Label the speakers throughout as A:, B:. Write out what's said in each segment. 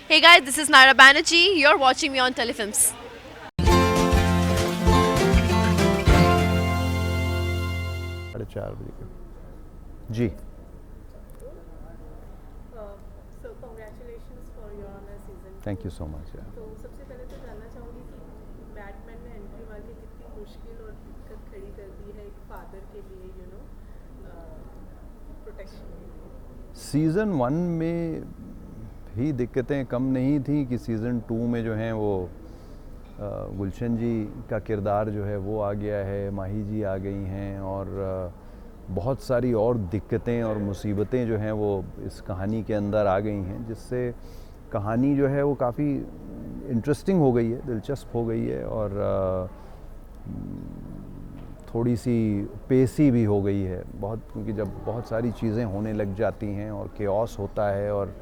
A: Hey guys, this is Naira Banerjee. You're watching me on Telefilms.
B: 4:30 बजे जी।
C: So congratulations for your honour season two.
B: Thank you so much यार।
C: तो सबसे पहले तो जानना चाहूँगी कि बैटमैन में एंट्री मार के कितनी मुश्किल और दिक्कत खड़ी कर दी है एक फादर के लिए, प्रोटेक्शन के लिए।
B: सीज़न 1 में ही दिक्कतें कम नहीं थी कि सीज़न 2 में जो हैं वो गुलशन जी का किरदार जो है वो आ गया है, माही जी आ गई हैं और बहुत सारी और दिक्कतें और मुसीबतें जो हैं वो इस कहानी के अंदर आ गई हैं, जिससे कहानी जो है वो काफ़ी इंटरेस्टिंग हो गई है, दिलचस्प हो गई है और थोड़ी सी पेसी भी हो गई है बहुत, क्योंकि जब बहुत सारी चीज़ें होने लग जाती हैं और केओस होता है और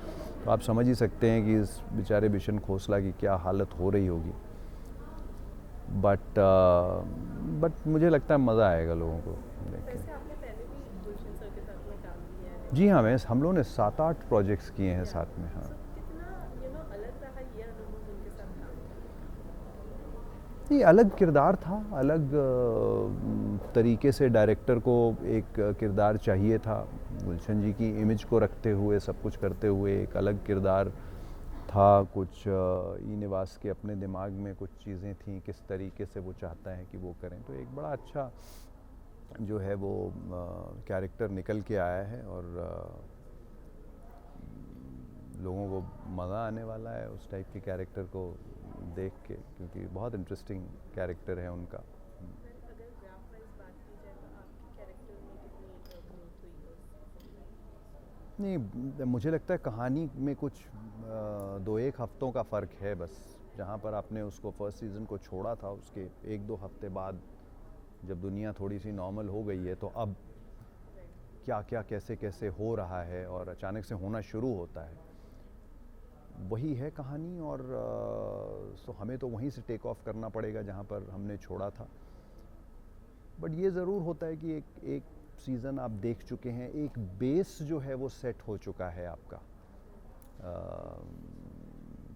B: तो आप समझ ही सकते हैं कि इस बेचारे बिशन खोसला की क्या हालत हो रही होगी। बट मुझे लगता है मज़ा आएगा लोगों को देख के।
C: वैसे आपने पहले भी गुलशन सर के साथ में काम किया है।
B: जी हाँ, हम लोगों ने 7-8 प्रोजेक्ट्स किए हैं
C: या
B: साथ में। हाँ,
C: सो कितना अलग रहा ये अनुभव उनके साथ काम करना।
B: ये अलग किरदार था, अलग तरीके से डायरेक्टर को एक किरदार चाहिए था, गुलशन जी की इमेज को रखते हुए सब कुछ करते हुए एक अलग किरदार था। कुछ ई निवास के अपने दिमाग में कुछ चीज़ें थीं, किस तरीके से वो चाहता है कि वो करें, तो एक बड़ा अच्छा जो है वो कैरेक्टर निकल के आया है और लोगों को मज़ा आने वाला है उस टाइप के कैरेक्टर को देख के, क्योंकि बहुत इंटरेस्टिंग कैरेक्टर है उनका।
C: अगर ग्राफ वाइज बात की जाए तो आपके कैरेक्टर में कितनी ग्रोथ हुई है उस सीजन में।
B: नहीं, मुझे लगता है कहानी में कुछ 2-1 हफ्तों का फ़र्क है बस। जहाँ पर आपने उसको फर्स्ट सीज़न को छोड़ा था, उसके 1-2 हफ्ते बाद जब दुनिया थोड़ी सी नॉर्मल हो गई है, तो अब क्या क्या कैसे कैसे हो रहा है और अचानक से होना शुरू होता है, वही है कहानी। और सो हमें तो वहीं से टेक ऑफ करना पड़ेगा जहाँ पर हमने छोड़ा था। बट ये ज़रूर होता है कि एक सीज़न आप देख चुके हैं, एक बेस जो है वो सेट हो चुका है आपका,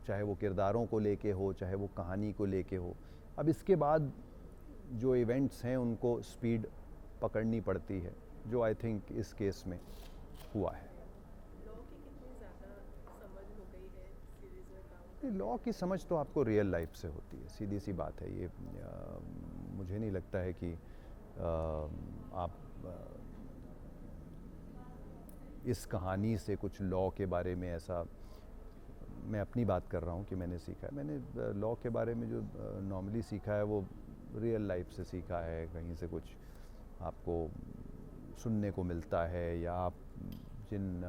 B: चाहे वो किरदारों को लेके हो, चाहे वो कहानी को लेके हो। अब इसके बाद जो इवेंट्स हैं उनको स्पीड पकड़नी पड़ती है, जो आई थिंक इस केस में हुआ है।
C: लॉ की कितनी ज़्यादा समझ हो गई है सीरीज में काम करके।
B: लॉ की समझ तो आपको रियल लाइफ से होती है, सीधी सी बात है ये। मुझे नहीं लगता है कि आप इस कहानी से कुछ लॉ के बारे में ऐसा, मैं अपनी बात कर रहा हूँ कि मैंने सीखा है। मैंने लॉ के बारे में जो नॉर्मली सीखा है वो रियल लाइफ से सीखा है, कहीं से कुछ आपको सुनने को मिलता है, या आप जिन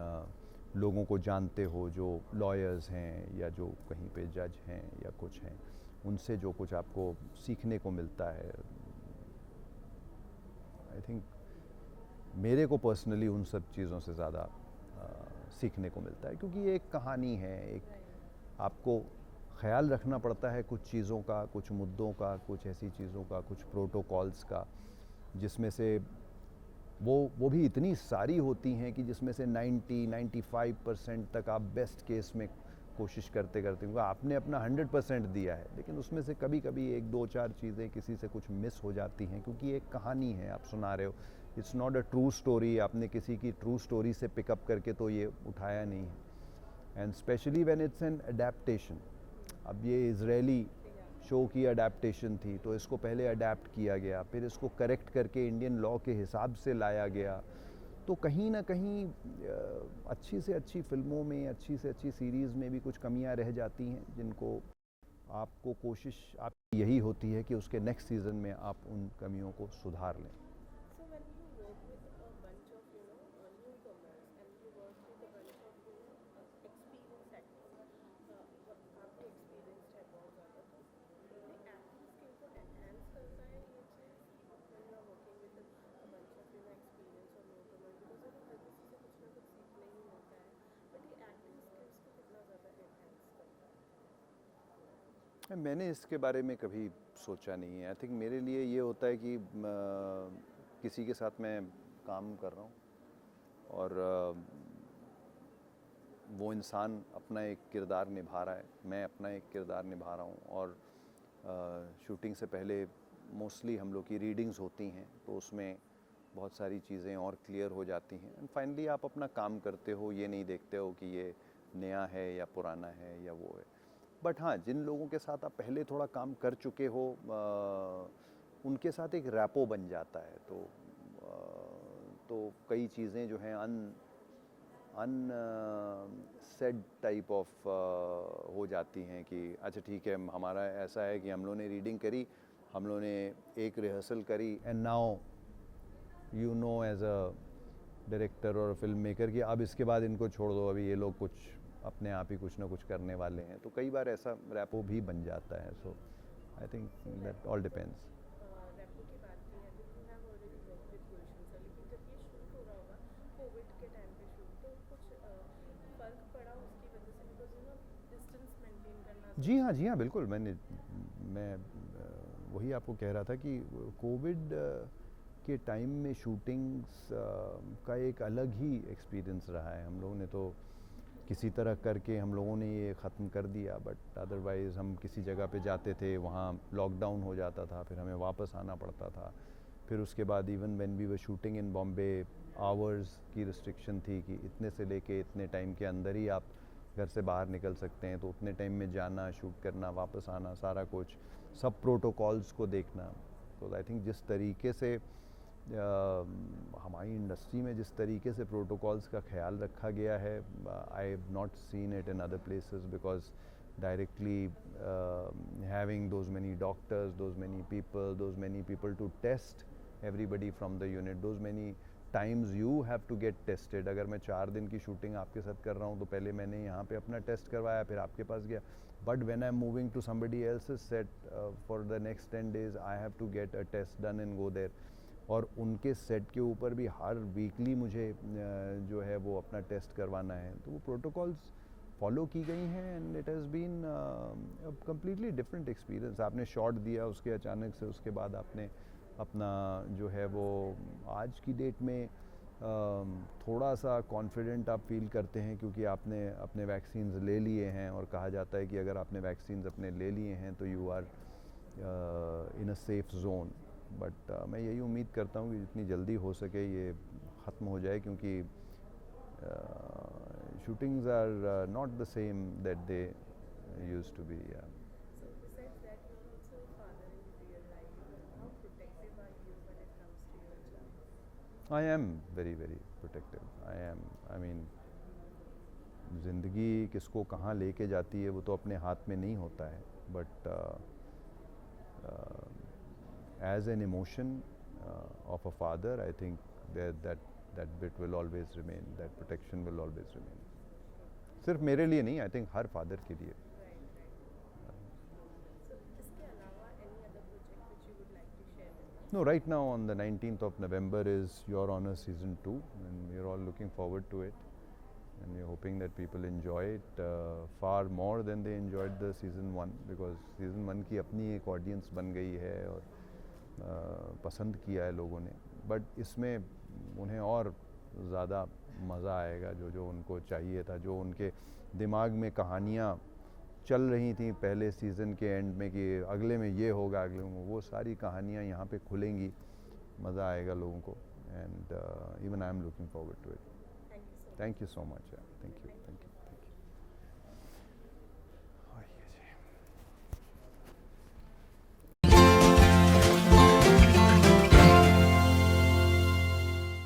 B: लोगों को जानते हो जो लॉयर्स हैं या जो कहीं पे जज हैं या कुछ हैं, उनसे जो कुछ आपको सीखने को मिलता है। आई थिंक मेरे को पर्सनली उन सब चीज़ों से ज़्यादा सीखने को मिलता है, क्योंकि ये एक कहानी है, एक आपको ख्याल रखना पड़ता है कुछ चीज़ों का, कुछ मुद्दों का, कुछ ऐसी चीज़ों का, कुछ प्रोटोकॉल्स का, जिसमें से वो भी इतनी सारी होती हैं कि जिसमें से 90-95% तक आप बेस्ट केस में कोशिश करते करते, क्योंकि आपने अपना 100% दिया है, लेकिन उसमें से कभी कभी 1-2-4 चीज़ें किसी से कुछ मिस हो जाती हैं, क्योंकि एक कहानी है आप सुना रहे हो, it's not a true story. आपने किसी की ट्रू स्टोरी से पिकअप करके तो ये उठाया नहीं है, and specially when it's an adaptation. अब ये इजरायली शो की अडेप्टेशन थी, तो इसको पहले अडेप्ट किया गया, फिर इसको करेक्ट करके इंडियन लॉ के हिसाब से लाया गया, तो कहीं ना कहीं अच्छी से अच्छी फिल्मों में, अच्छी से अच्छी सीरीज़ में भी कुछ कमियां रह जाती हैं, जिनको आपको कोशिश आप यही होती है कि उसके नेक्स्ट सीज़न में आप उन कमियों को सुधार लें।
C: So when you work with a bunch of newcomers and you work with a bunch of experienced actors, what आपने experienced है बहुत ज़्यादा, तो अपने acting skill को enhance करता है ये चीज़ when you are working with a bunch of experienced और newcomers, because हर किसी से कुछ ना कुछ सीखने ही मिलता है, but ये acting skills को कितना ज़्यादा enhance करता
B: मैंने इसके बारे में कभी सोचा नहीं है। आई थिंक मेरे लिए ये होता है कि किसी के साथ मैं काम कर रहा हूँ और वो इंसान अपना एक किरदार निभा रहा है, मैं अपना एक किरदार निभा रहा हूँ। और शूटिंग से पहले मोस्टली हम लोग की रीडिंग्स होती हैं, तो उसमें बहुत सारी चीज़ें और क्लियर हो जाती हैं। एंड फाइनली आप अपना काम करते हो, ये नहीं देखते हो कि ये नया है या पुराना है या वो है। बट हाँ, जिन लोगों के साथ आप पहले थोड़ा काम कर चुके हो, उनके साथ एक रैपो बन जाता है। तो कई चीज़ें जो हैं सेड टाइप ऑफ हो जाती हैं कि अच्छा ठीक है, हमारा ऐसा है कि हम लोगों ने रीडिंग करी, हम लोगों ने एक रिहर्सल करी, and now you know as a director और फिल्म मेकर कि अब इसके बाद इनको छोड़ दो, अभी ये लोग कुछ अपने आप ही कुछ ना कुछ करने वाले हैं। तो कई बार ऐसा रैपो भी बन जाता है। So I think that all depends.
C: Rapport की बात की है, you have already work with Gulshan sir, लेकिन जब ये शूट हो रहा होगा कोविड के टाइम पे शूट, तो कुछ फ़र्क पड़ा उसकी वजह से, because you know distance maintain करना।
B: जी हाँ बिल्कुल। मैं वही आपको कह रहा था कि कोविड के टाइम में शूटिंग्स का एक अलग ही एक्सपीरियंस रहा है। हम लोगों ने तो किसी तरह करके हम लोगों ने ये ख़त्म कर दिया, बट अदरवाइज़ हम किसी जगह पे जाते थे, वहाँ लॉकडाउन हो जाता था, फिर हमें वापस आना पड़ता था। फिर उसके बाद even when we were shooting in Bombay, hours की रिस्ट्रिक्शन थी कि इतने से लेके इतने टाइम के अंदर ही आप घर से बाहर निकल सकते हैं। तो उतने टाइम में जाना, शूट करना, वापस आना, सारा कुछ, सब प्रोटोकॉल्स को देखना। तो आई थिंक जिस तरीके से हमारी इंडस्ट्री में जिस तरीके से प्रोटोकॉल्स का ख्याल रखा गया है, I have not seen it in other places, because directly having those many doctors, those many people to test everybody from the unit, those many times you have to get tested. अगर मैं 4 दिन की shooting आपके साथ कर रहा हूँ, तो पहले मैंने यहाँ पे अपना टेस्ट करवाया, फिर आपके पास गया। But when I'm moving to somebody else's set for the next 10 days, I have to get a test done and go there. और उनके सेट के ऊपर भी हर वीकली मुझे जो है वो अपना टेस्ट करवाना है। तो वो प्रोटोकॉल्स फॉलो की गई हैं, and it has been completely different experience. आपने शॉट दिया, उसके अचानक से उसके बाद आपने अपना जो है वो आज की डेट में थोड़ा सा कॉन्फिडेंट आप फील करते हैं, क्योंकि आपने अपने वैक्सीन्स ले लिए हैं, और कहा जाता है कि अगर आपने वैक्सीन्स अपने ले लिए हैं तो you are in a safe zone. But मैं यही उम्मीद करता हूँ कि जितनी जल्दी हो सके ये ख़त्म हो जाए, क्योंकि shootings are not the same that they used to be. Yeah.
C: So besides that, you're also a father in real life. How protective are you when it comes to your child?
B: I am very protective. I mean, ज़िंदगी किसको कहाँ लेके जाती है वो तो अपने हाथ में नहीं होता है, but as an emotion of a father, I think that bit will always remain, that protection will always remain. सिर्फ मेरे लिए नहीं, आई थिंक हर फादर के लिए।
C: So इसके अलावा any other project which you would like to share with us?
B: No, right now on the 19th of November is Your Honor Season 2, and we're all looking forward to it, and we're hoping that people enjoy it far more than they enjoyed the Season 1, because Season 1 की अपनी एक audience बन गई है और पसंद किया है लोगों ने। बट इसमें उन्हें और ज़्यादा मज़ा आएगा, जो उनको चाहिए था, जो उनके दिमाग में कहानियाँ चल रही थी पहले सीज़न के एंड में कि अगले में ये होगा, अगले में वो सारी कहानियाँ यहाँ पे खुलेंगी, मज़ा आएगा लोगों को, and even I am looking forward to it.
C: Thank you so much.
B: Thank you so much. Thank you.